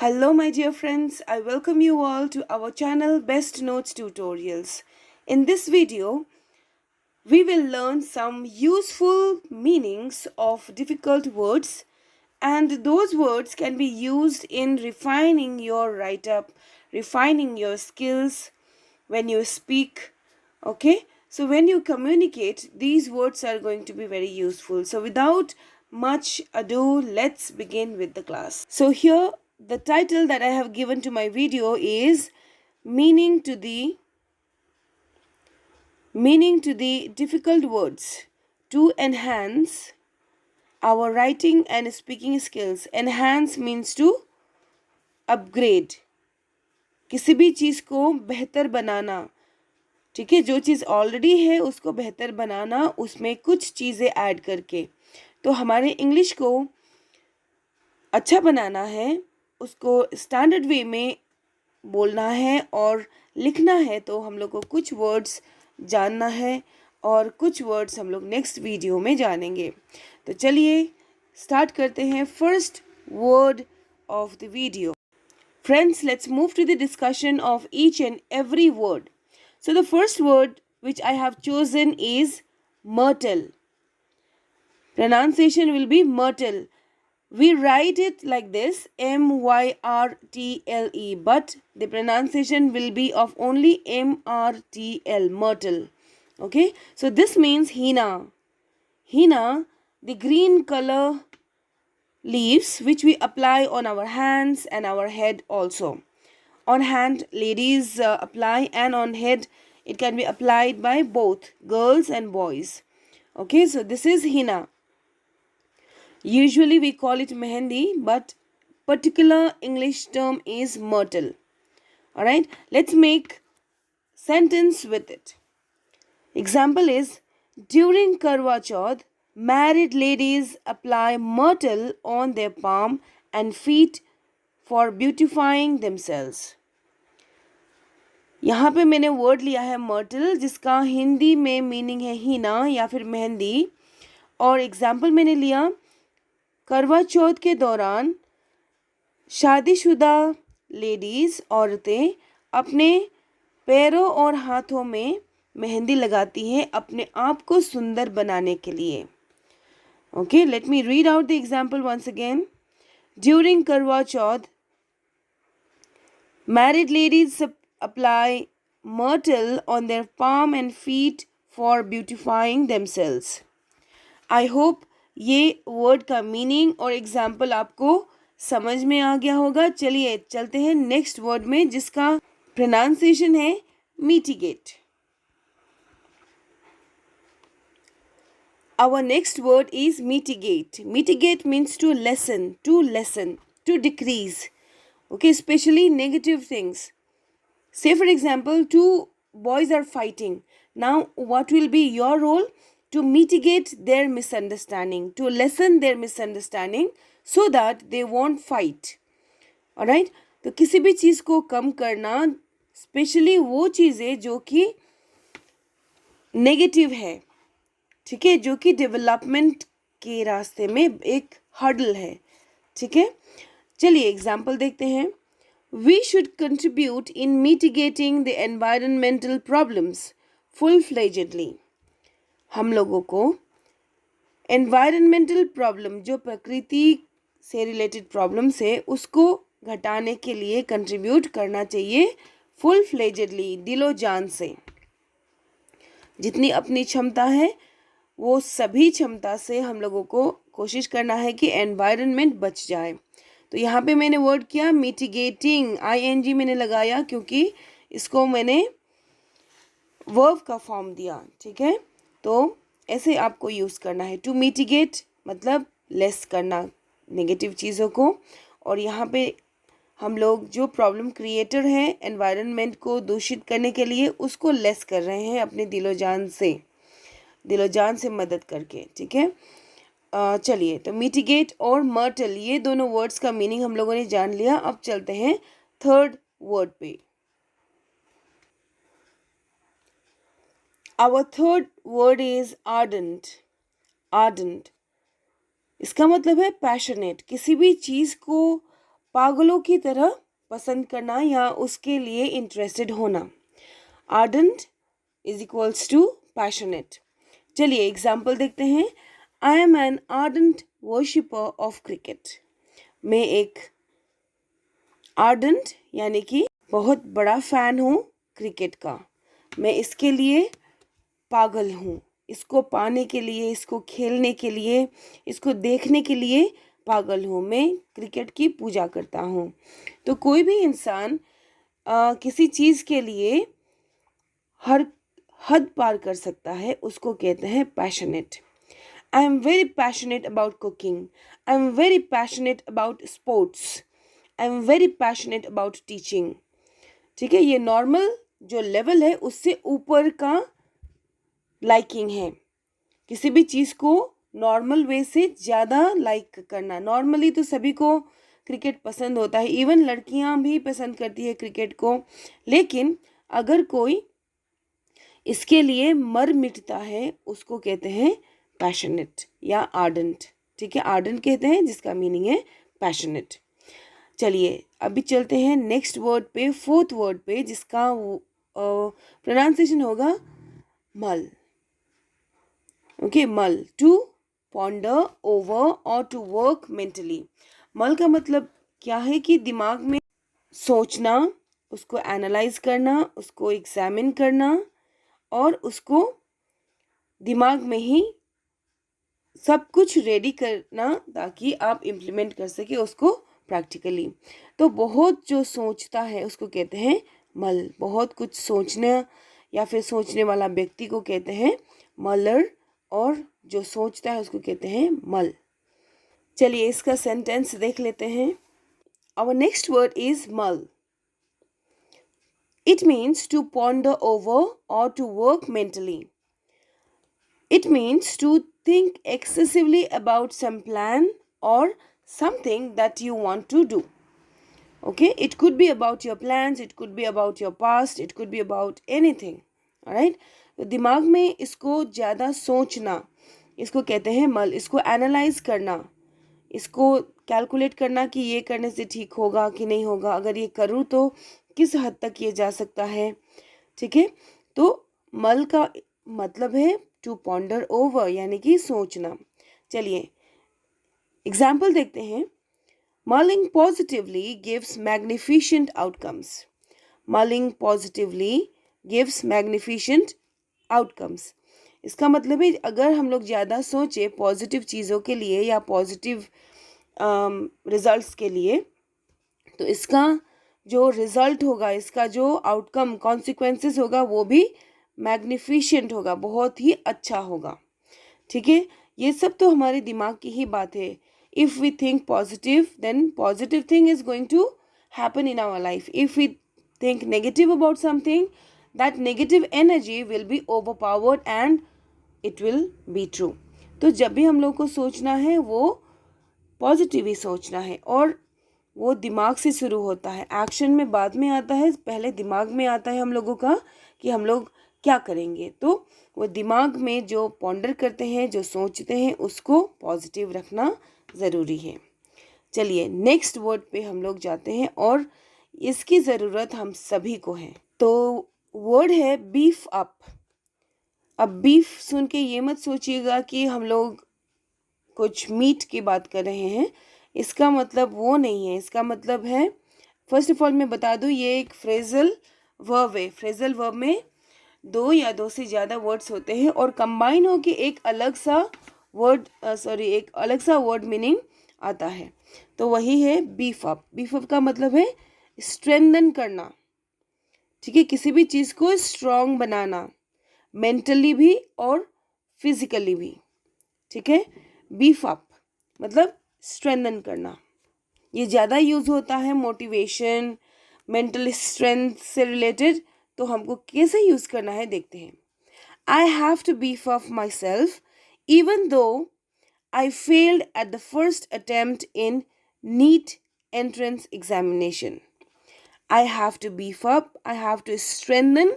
Hello my dear friends, I welcome you all to our channel Best Notes Tutorials. In this video, we will learn some useful meanings of difficult words, and those words can be used in refining your write-up, refining your skills when you speak, okay? So when you communicate, these words are going to be very useful. So without much ado, let's begin with the class. So here the title that I have given to my video is meaning to the difficult words to enhance our writing and speaking skills. Enhance means to upgrade, किसी भी चीज़ को बेहतर बनाना, ठीक है? जो चीज़ already है उसको बेहतर बनाना, उसमें कुछ चीज़ें ऐड करके. तो हमारे इंग्लिश को अच्छा बनाना है, उसको स्टैंडर्ड वे में बोलना है और लिखना है, तो हम लोग को कुछ वर्ड्स जानना है और कुछ वर्ड्स हम लोग नेक्स्ट वीडियो में जानेंगे. तो चलिए स्टार्ट करते हैं first word of the video. Friends, let's move to the discussion of each and every word. So the first word which I have chosen is myrtle. Pronunciation will be myrtle. We write it like this, M-Y-R-T-L-E, but the pronunciation will be of only M-R-T-L, myrtle. Okay, so this means henna. Henna, the green color leaves which we apply on our hands and our head also. On hand ladies apply, and on head it can be applied by both girls and boys. Okay, so this is henna. Usually we call it mehendi, but particular English term is myrtle. Alright, let's make sentence with it. Example is, during Karwa Chauth, married ladies apply myrtle on their palm and feet for beautifying themselves. यहाँ पे मैंने word लिया है myrtle, जिसका हिंदी में meaning है हीना या फिर मेहंदी, और एग्जाम्पल मैंने लिया करवा चौथ के दौरान शादीशुदा लेडीज़ औरतें अपने पैरों और हाथों में मेहंदी लगाती हैं अपने आप को सुंदर बनाने के लिए. Okay, let me read out the example once again. During Karwa Chauth, married ladies apply myrtle on their palm and feet for beautifying themselves. I hope ये वर्ड का मीनिंग और एग्जाम्पल आपको समझ में आ गया होगा. चलिए चलते हैं नेक्स्ट वर्ड में, जिसका प्रोनाउंसिएशन है mitigate. Our next word is mitigate. Mitigate means to lessen, to decrease. Okay, especially negative things. Say for example, two boys are fighting. Now, what will be your role? To mitigate their misunderstanding, to lessen their misunderstanding so that they won't fight. Alright? तो किसी भी चीज़ को कम करना, specially वो चीज़ें जो कि negative है, ठीक है, जो कि डेवलपमेंट के रास्ते में एक हर्डल है. ठीक है, चलिए एग्जाम्पल देखते हैं. We should contribute in mitigating the environmental problems full fledgedly. हम लोगों को एनवायरमेंटल प्रॉब्लम, जो प्रकृति से रिलेटेड प्रॉब्लम्स है, उसको घटाने के लिए कंट्रीब्यूट करना चाहिए फुल फ्लेजेडली, दिलो जान से. जितनी अपनी क्षमता है वो सभी क्षमता से हम लोगों को कोशिश करना है कि एनवायरनमेंट बच जाए. तो यहाँ पे मैंने वर्ड किया मिटिगेटिंग, ING मैंने लगाया क्योंकि इसको मैंने वर्ब का फॉर्म दिया. ठीक है, तो ऐसे आपको यूज़ करना है. टू मिटिगेट मतलब लेस करना नेगेटिव चीज़ों को, और यहाँ पे हम लोग जो प्रॉब्लम क्रिएटर हैं एनवायरनमेंट को दूषित करने के लिए, उसको लेस कर रहे हैं अपने दिलो जान से मदद करके. ठीक है, चलिए तो मिटिगेट और मर्टल, ये दोनों वर्ड्स का मीनिंग हम लोगों ने जान लिया. अब चलते हैं थर्ड वर्ड पे. Our third word is ardent. ardent इसका मतलब है पैशनेट. किसी भी चीज़ को पागलों की तरह पसंद करना या उसके लिए इंटरेस्टेड होना। Ardent is equals to passionate. चलिए एग्जाम्पल देखते हैं। I am an ardent worshipper of cricket. मैं एक आर्डेंट यानी कि बहुत बड़ा फैन हूँ क्रिकेट का। मैं इसके लिए पागल हूँ, इसको पाने के लिए, इसको खेलने के लिए, इसको देखने के लिए पागल हूँ। मैं क्रिकेट की पूजा करता हूँ। तो कोई भी इंसान किसी चीज़ के लिए हर हद पार कर सकता है, उसको कहते हैं passionate. I am very passionate about cooking. I am very passionate about sports. I am very passionate about teaching. ठीक है, ये नॉर्मल जो लेवल है उससे ऊपर का लाइकिंग है। किसी भी चीज़ को नॉर्मल वे से ज़्यादा लाइक करना। नॉर्मली तो सभी को क्रिकेट पसंद होता है, इवन लड़कियां भी पसंद करती है क्रिकेट को। लेकिन अगर कोई इसके लिए मर मिटता है उसको कहते हैं पैशनेट या आर्डेंट। ठीक है, आर्डेंट कहते हैं जिसका मीनिंग है पैशनेट। चलिए अभी चलते हैं नेक्स्ट वर्ड पे, फोर्थ वर्ड पे, जिसका प्रोनाउंसिएशन होगा मल। ओके, मल, टू पॉन्डर ओवर और टू वर्क मेंटली। मल का मतलब क्या है कि दिमाग में सोचना, उसको एनालाइज करना, उसको एग्जामिन करना और उसको दिमाग में ही सब कुछ रेडी करना ताकि आप इम्प्लीमेंट कर सके उसको प्रैक्टिकली। तो बहुत जो सोचता है उसको कहते हैं मल। बहुत कुछ सोचना या फिर सोचने वाला व्यक्ति को कहते हैं मलर, और जो सोचता है उसको कहते हैं मल। चलिए इसका सेंटेंस देख लेते हैं। आवर नेक्स्ट वर्ड इज मल। It means to ponder over or to work mentally. It means to think excessively about some plan or something that you want to do. Okay, it could be about your plans, it could be about your past, it could be about anything. Alright, तो दिमाग में इसको ज़्यादा सोचना, इसको कहते हैं मल। इसको एनालाइज करना, इसको कैलकुलेट करना कि ये करने से ठीक होगा कि नहीं होगा, अगर ये करूँ तो किस हद तक ये जा सकता है। ठीक है, तो मल का मतलब है टू पॉन्डर ओवर यानी कि सोचना। चलिए एग्जाम्पल देखते हैं। Mulling positively gives magnificent outcomes. Mulling positively gives magnificent outcomes. इसका मतलब है अगर हम लोग ज़्यादा सोचे पॉजिटिव चीज़ों के लिए या पॉजिटिव रिजल्ट्स के लिए, तो इसका जो रिजल्ट होगा, इसका जो आउटकम कॉन्सिक्वेंसेस होगा वो भी मैग्निफिशेंट होगा, बहुत ही अच्छा होगा। ठीक है, ये सब तो हमारे दिमाग की ही बात है। If we think positive then positive thing is going to happen in our life. If we think negative about something, that negative energy will be overpowered and it will be true. तो जब भी हम लोग को सोचना है वो positive ही सोचना है, और वो दिमाग से शुरू होता है, एक्शन में बाद में आता है, पहले दिमाग में आता है हम लोगों का कि हम लोग क्या करेंगे। तो वो दिमाग में जो पॉन्डर करते हैं, जो सोचते हैं, उसको पॉजिटिव रखना ज़रूरी है। चलिए नेक्स्ट वर्ड पे हम लोग जाते हैं और इसकी ज़रूरत हम सभी को है। तो वर्ड है बीफ अप। अब बीफ सुन के ये मत सोचिएगा कि हम लोग कुछ मीट की बात कर रहे हैं, इसका मतलब वो नहीं है। इसका मतलब है, फर्स्ट ऑफ ऑल मैं बता दूँ, ये एक फ्रेजल वर्ब है। फ्रेजल वर्ब में दो या दो से ज़्यादा वर्ड्स होते हैं और कंबाइन होके एक अलग सा वर्ड मीनिंग आता है। तो वही है बीफ अप। बीफ अप का मतलब है स्ट्रेंथन करना। ठीक है, किसी भी चीज़ को स्ट्रॉन्ग बनाना, मेंटली भी और फिजिकली भी। ठीक है, बीफ अप मतलब स्ट्रेंथन करना। ये ज़्यादा यूज़ होता है मोटिवेशन, मेंटल स्ट्रेंथ से रिलेटेड। तो हमको कैसे यूज़ करना है देखते हैं। I have to beef up myself even though I failed at the first attempt in NEET entrance examination. I have to beef up, I have to strengthen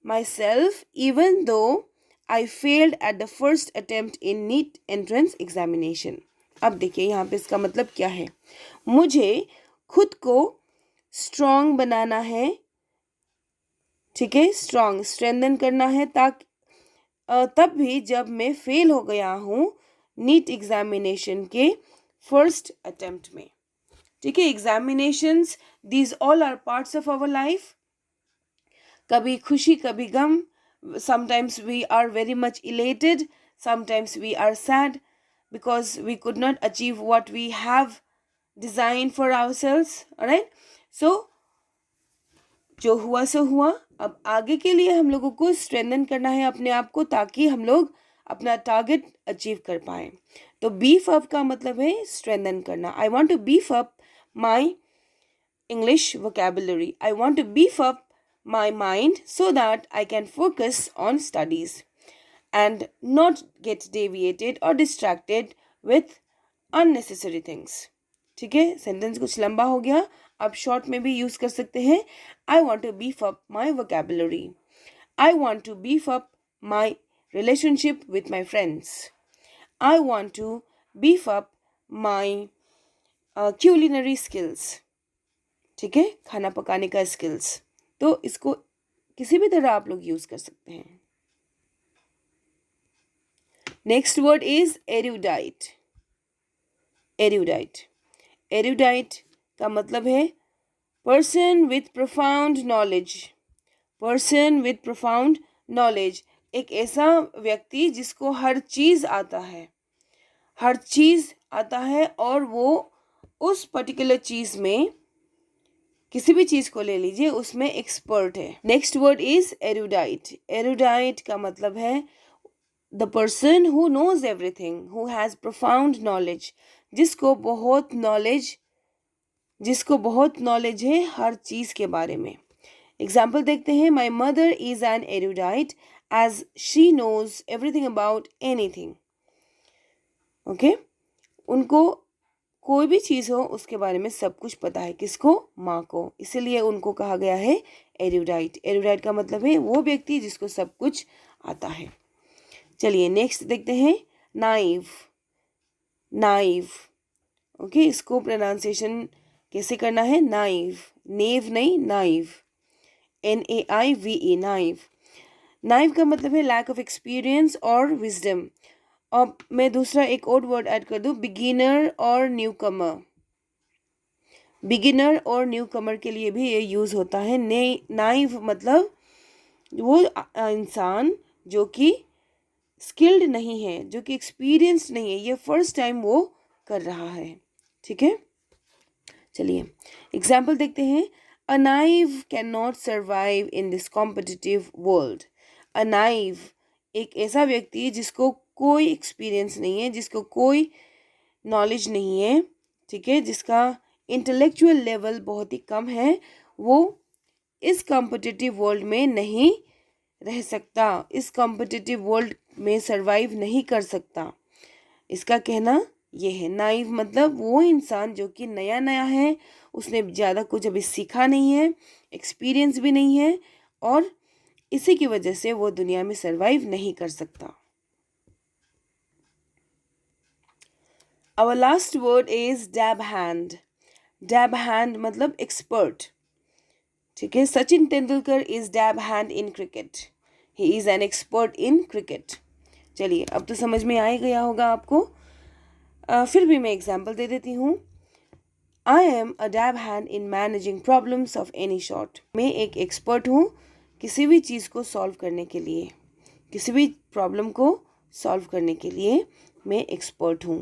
myself even though I failed at the first attempt in NEET entrance examination. अब देखिए यहाँ पे इसका मतलब क्या है। मुझे खुद को स्ट्रॉन्ग बनाना है, ठीक है, स्ट्रॉन्ग स्ट्रेंथन करना है, ताकि तब भी जब मैं फेल हो गया हूँ नीट एग्जामिनेशन के फर्स्ट अटेम्प्ट में, ठीक है। Examinations these all are parts of our life, कभी खुशी कभी गम, sometimes we are very much elated, sometimes we are sad because we could not achieve what we have designed for ourselves, alright। So जो हुआ सो हुआ, अब आगे के लिए हम लोगों को स्ट्रेंथन करना है अपने आप को, ताकि हम लोग अपना टारगेट अचीव कर पाए। तो बीफ अप का मतलब है स्ट्रेंथन करना। I want to beef up my English vocabulary, I want to beef up my mind so that I can focus on studies and not get deviated or distracted with unnecessary things, ठीक है। Sentence कुछ लंबा हो गया, आप short में भी use कर सकते हैं। I want to beef up my vocabulary, I want to beef up my relationship with my friends, I want to beef up my culinary skills, ठीक है, खाना पकाने का स्किल्स। तो इसको किसी भी तरह आप लोग यूज कर सकते हैं। Next word is erudite. Erudite, erudite का मतलब है person with profound knowledge, person with profound knowledge, एक ऐसा व्यक्ति जिसको हर चीज आता है, हर चीज आता है और वो उस पर्टिकुलर चीज में, किसी भी चीज को ले लीजिए, उसमें एक्सपर्ट है। Next word is erudite. Erudite का मतलब है the person who knows everything, who has profound knowledge, जिसको बहुत नॉलेज है हर चीज के बारे में। एग्जाम्पल देखते हैं। My mother is an erudite as she knows everything about anything, okay. उनको कोई भी चीज़ हो उसके बारे में सब कुछ पता है, किसको? माँ को, इसीलिए उनको कहा गया है एरुडाइट। एरुडाइट का मतलब है वो व्यक्ति जिसको सब कुछ आता है। चलिए नेक्स्ट देखते हैं। नाइव, नाइव, ओके, इसको प्रोनाउंसिएशन कैसे करना है? नाइव, नेव नहीं, नाइव, NAIVE, नाइव। नाइव का मतलब है लैक ऑफ एक्सपीरियंस और विजडम। अब मैं दूसरा एक और वर्ड ऐड कर दूं, बिगिनर और न्यू कमर। बिगिनर और न्यू कमर के लिए भी ये यूज़ होता है। नाइव मतलब वो इंसान जो कि स्किल्ड नहीं है, जो कि एक्सपीरियंस्ड नहीं है, ये फर्स्ट टाइम वो कर रहा है, ठीक है। चलिए एग्जाम्पल देखते हैं। A naive can not survive in this competitive world. A naive, एक ऐसा व्यक्ति जिसको कोई एक्सपीरियंस नहीं है, जिसको कोई नॉलेज नहीं है, ठीक है, जिसका इंटेलेक्चुअल लेवल बहुत ही कम है, वो इस कॉम्पिटिटिव वर्ल्ड में नहीं रह सकता, इस कॉम्पिटिटिव वर्ल्ड में सरवाइव नहीं कर सकता। इसका कहना ये है। नाइव मतलब वो इंसान जो कि नया नया है, उसने ज़्यादा कुछ अभी सीखा नहीं है, एक्सपीरियंस भी नहीं है, और इसी की वजह से वो दुनिया में सरवाइव नहीं कर सकता। Our last word is dab hand. Dab hand मतलब एक्सपर्ट, ठीक है। Sachin Tendulkar is dab hand in cricket, he is an expert in cricket. चलिए अब तो समझ में आ ही गया होगा आपको। फिर भी मैं एग्जाम्पल दे देती हूँ। I am a dab hand in managing problems of any sort. मैं एक एक्सपर्ट हूँ किसी भी चीज़ को सॉल्व करने के लिए, किसी भी प्रॉब्लम को सॉल्व करने के लिए मैं एक्सपर्ट हूँ।